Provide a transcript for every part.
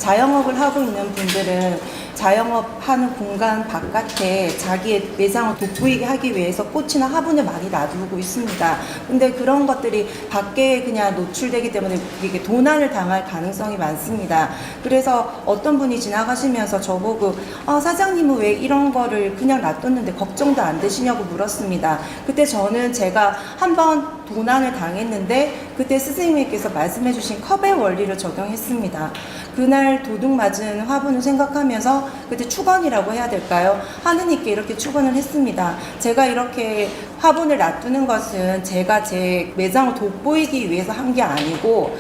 자영업을 하고 있는 분들은 자영업 하는 공간 바깥에 자기의 매장을 돋보이게 하기 위해서 꽃이나 화분을 많이 놔두고 있습니다. 근데 그런 것들이 밖에 그냥 노출되기 때문에 이게 도난을 당할 가능성이 많습니다. 그래서 어떤 분이 지나가시면서 저보고 사장님은 왜 이런 거를 그냥 놔뒀는데 걱정도 안 되시냐고 물었습니다. 그때 저는 제가 한번 도난을 당했는데 그때 스승님께서 말씀해 주신 컵의 원리를 적용했습니다. 그날 도둑 맞은 화분을 생각하면서 그때 축원이라고 해야 될까요? 하느님께 이렇게 축원을 했습니다. 제가 이렇게 화분을 놔두는 것은 제가 제 매장을 돋보이기 위해서 한 게 아니고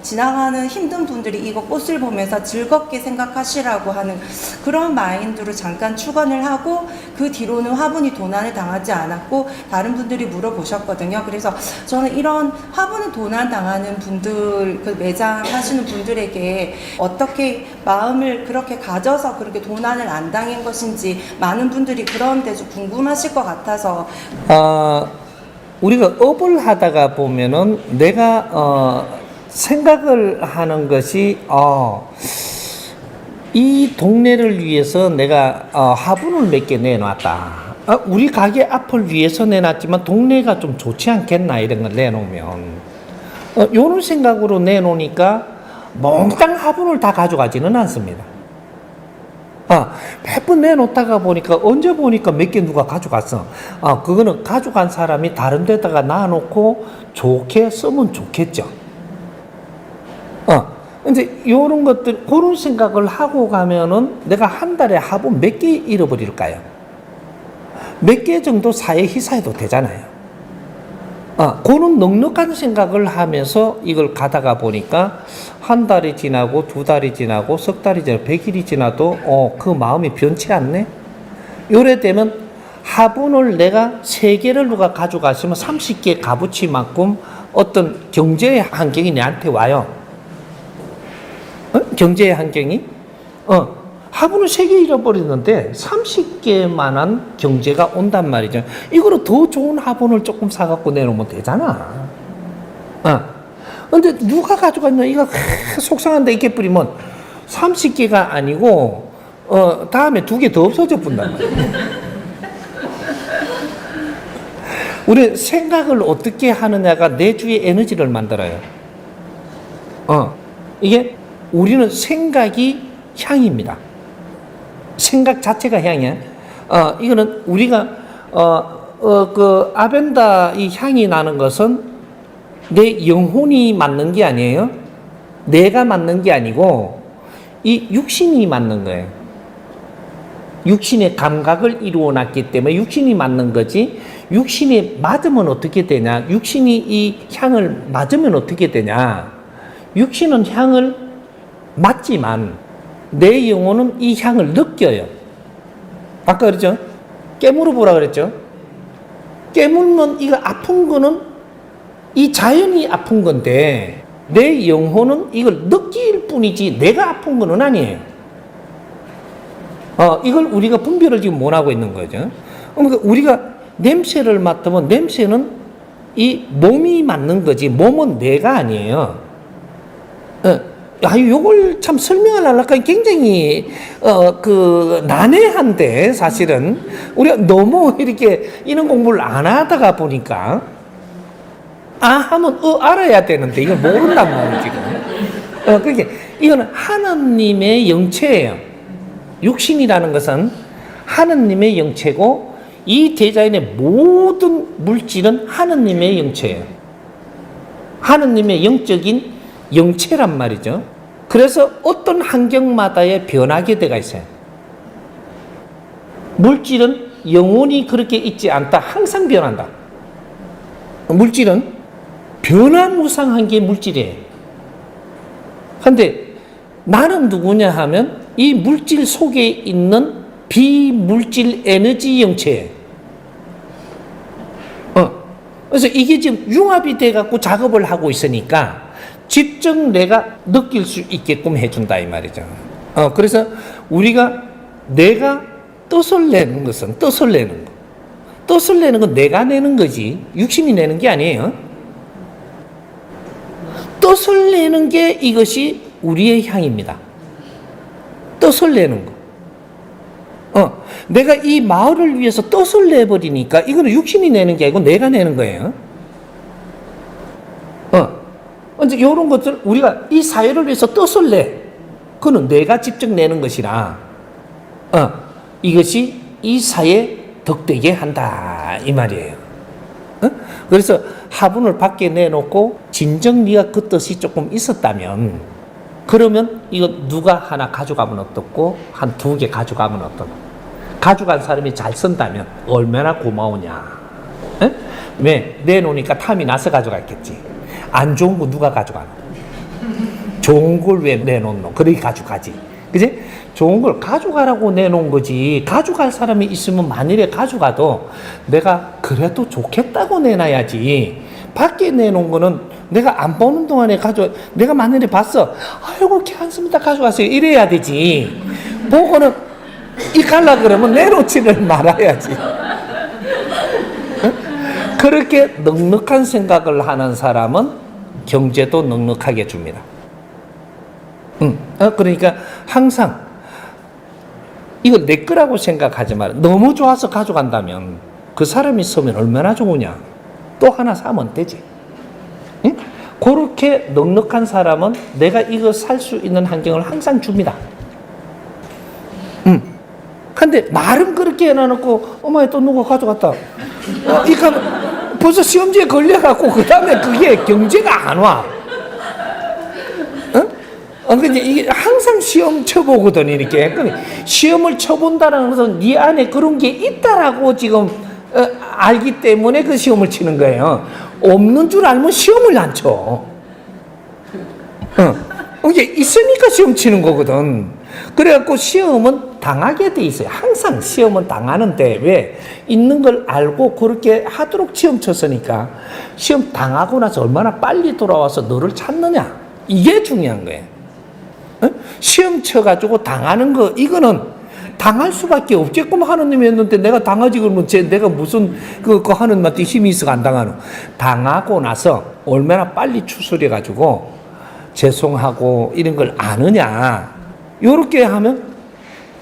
지나가는 힘든 분들이 이거 꽃을 보면서 즐겁게 생각하시라고 하는 그런 마인드로 잠깐 축원을 하고 그 뒤로는 화분이 도난을 당하지 않았고 다른 분들이 물어보셨거든요. 그래서 저는 이런 화분을 도난 당하는 분들, 그 매장 하시는 분들에게 어떻게 마음을 그렇게 가져서 그렇게 도난을 안 당한 것인지 많은 분들이 그런 데 좀 궁금하실 것 같아서 우리가 업을 하다가 보면은 내가 생각을 하는 것이 이 동네를 위해서 내가 화분을 몇 개 내놨다. 우리 가게 앞을 위해서 내놨지만 동네가 좀 좋지 않겠나 이런 걸 내놓으면 이런 생각으로 내놓으니까 몽땅 화분을 다 가져가지는 않습니다. 몇 번 내놓다가 보니까 언제 보니까 몇 개 누가 가져갔어. 그거는 가져간 사람이 다른 데다가 놔놓고 좋게 쓰면 좋겠죠. 이제 요런 것들, 그런 생각을 하고 가면은 내가 한 달에 화분 몇 개 잃어버릴까요? 몇 개 정도 사회 희사해도 되잖아요. 그런 넉넉한 생각을 하면서 이걸 가다가 보니까 한 달이 지나고 두 달이 지나고 석 달이 지나고 100일이 지나도 그 마음이 변치 않네? 요래 되면 화분을 내가 3개를 누가 가져가시면 30개 값어치만큼 어떤 경제의 환경이 내한테 와요. 경제의 환경이? 화분을 3개 잃어버리는데 30개만한 경제가 온단 말이죠. 이거로 더 좋은 화분을 조금 사갖고 내놓으면 되잖아. 근데 누가 가져갔냐? 이거 속상한데 이렇게 뿌리면 30개가 아니고 다음에 2개 더 없어져 본단 말이야. 우리 생각을 어떻게 하느냐가 내 주위에 에너지를 만들어요. 이게 우리는 생각이 향입니다. 생각 자체가 향이야. 이거는 우리가 그 아벤다 이 향이 나는 것은 내 영혼이 맞는 게 아니에요. 내가 맞는 게 아니고 이 육신이 맞는 거예요. 육신의 감각을 이루어 놨기 때문에 육신이 맞는 거지. 육신이 맞으면 어떻게 되냐? 육신이 이 향을 맞으면 어떻게 되냐? 육신은 향을 맞지만 내 영혼은 이 향을 느껴요. 아까 그랬죠? 깨물어 보라 그랬죠? 깨물면 이거 아픈 거는 이 자연이 아픈 건데 내 영혼은 이걸 느낄 뿐이지 내가 아픈 거는 아니에요. 이걸 우리가 분별을 지금 못하고 있는 거죠. 그러니까 우리가 냄새를 맡으면 냄새는 이 몸이 맡는 거지 몸은 내가 아니에요. 요걸 참 설명을 하려니까 굉장히 난해한데 사실은 우리가 너무 이렇게 이런 공부를 안 하다가 보니까 하면 알아야 되는데 이걸 모른단 말이에요 지금. 그렇게 이거는 하나님의 영체예요. 육신이라는 것은 하나님의 영체고 이 대자연의 모든 물질은 하나님의 영체예요. 하나님의 영적인 영체란 말이죠. 그래서 어떤 환경마다의 변하게 돼가 있어요. 물질은 영원히 그렇게 있지 않다. 항상 변한다. 물질은 변화무쌍한 게 물질이에요. 그런데 나는 누구냐 하면 이 물질 속에 있는 비물질 에너지 영체예요. 그래서 이게 지금 융합이 돼갖고 작업을 하고 있으니까 직접 내가 느낄 수 있게끔 해준다 이 말이죠. 그래서 우리가 내가 뜻을 내는 것은 뜻을 내는 거. 뜻을 내는 건 내가 내는 거지 육신이 내는 게 아니에요. 뜻을 내는 게 이것이 우리의 향입니다. 뜻을 내는 거. 내가 이 마을을 위해서 뜻을 내버리니까 이거는 육신이 내는 게 아니고 내가 내는 거예요. 이제 이런 것들 우리가 이 사회를 위해서 뜻을 내. 그거는 내가 직접 내는 것이라. 이것이 이 사회에 덕되게 한다 이 말이에요. 그래서 화분을 밖에 내놓고 진정 네가 그 뜻이 조금 있었다면 그러면 이거 누가 하나 가져가면 어떻고 한 2개 가져가면 어떻고 가져간 사람이 잘 쓴다면 얼마나 고마우냐. 왜? 내놓으니까 탐이 나서 가져갔겠지. 안 좋은 거 누가 가져가노? 좋은 걸 왜 내놓노? 그러니 가져가지. 그지? 좋은 걸 가져가라고 내놓은 거지. 가져갈 사람이 있으면 만일에 가져가도 내가 그래도 좋겠다고 내놔야지. 밖에 내놓은 거는 내가 안 보는 동안에 내가 만일에 봤어. 아이고, 괜찮습니다. 가져가세요. 이래야 되지. 보고는 이 갈라 그러면 내놓지를 말아야지. 그렇게 넉넉한 생각을 하는 사람은 경제도 넉넉하게 줍니다. 그러니까 항상 이거 내 거라고 생각하지 말아. 너무 좋아서 가져간다면 그 사람이 쓰면 얼마나 좋으냐. 또 하나 사면 되지. 응? 그렇게 넉넉한 사람은 내가 이거 살 수 있는 환경을 항상 줍니다. 근데 말은 그렇게 해놔놓고 엄마 또 누가 가져갔다. 이거 벌써 시험지에 걸려갖고 그 다음에 그게 경제가 안 와. 근데 이게 항상 시험 쳐보거든, 이렇게. 시험을 쳐본다는 것은 네 안에 그런 게 있다라고 지금 알기 때문에 그 시험을 치는 거예요. 없는 줄 알면 시험을 안 쳐. 이게 있으니까 시험 치는 거거든. 그래갖고 시험은 당하게 돼 있어요. 항상 시험은 당하는데 왜? 있는 걸 알고 그렇게 하도록 시험 쳤으니까 시험 당하고 나서 얼마나 빨리 돌아와서 너를 찾느냐. 이게 중요한 거예요. 시험 쳐가지고 당하는 거, 이거는 당할 수밖에 없겠구만. 하느님이 했는데 내가 당하지 그러면 내가 무슨 그거 하느님한테 힘이 있어가 안 당하노. 당하고 나서 얼마나 빨리 추스려가지고 죄송하고 이런 걸 아느냐. 요렇게 하면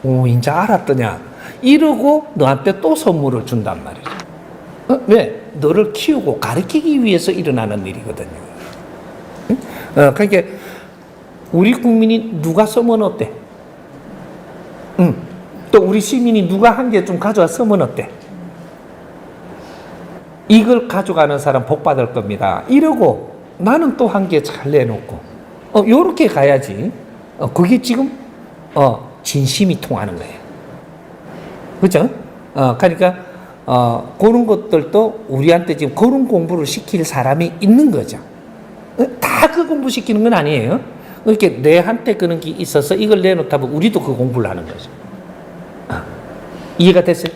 오, 이제 알았더냐. 이러고 너한테 또 선물을 준단 말이죠. 왜? 너를 키우고 가르치기 위해서 일어나는 일이거든요. 그러니까 우리 국민이 누가 쓰면 어때? 또 우리 시민이 누가 한 개 좀 가져와 쓰면 어때? 이걸 가져가는 사람 복 받을 겁니다. 이러고 나는 또 한 개 잘 내놓고 요렇게 가야지. 그게 지금 진심이 통하는 거예요. 그죠? 그러니까 그런 것들도 우리한테 지금 그런 공부를 시킬 사람이 있는 거죠. 다 그 공부 시키는 건 아니에요. 이렇게 내한테 그런 게 있어서 이걸 내놓다 보면 우리도 그 공부를 하는 거죠. 이해가 됐어요?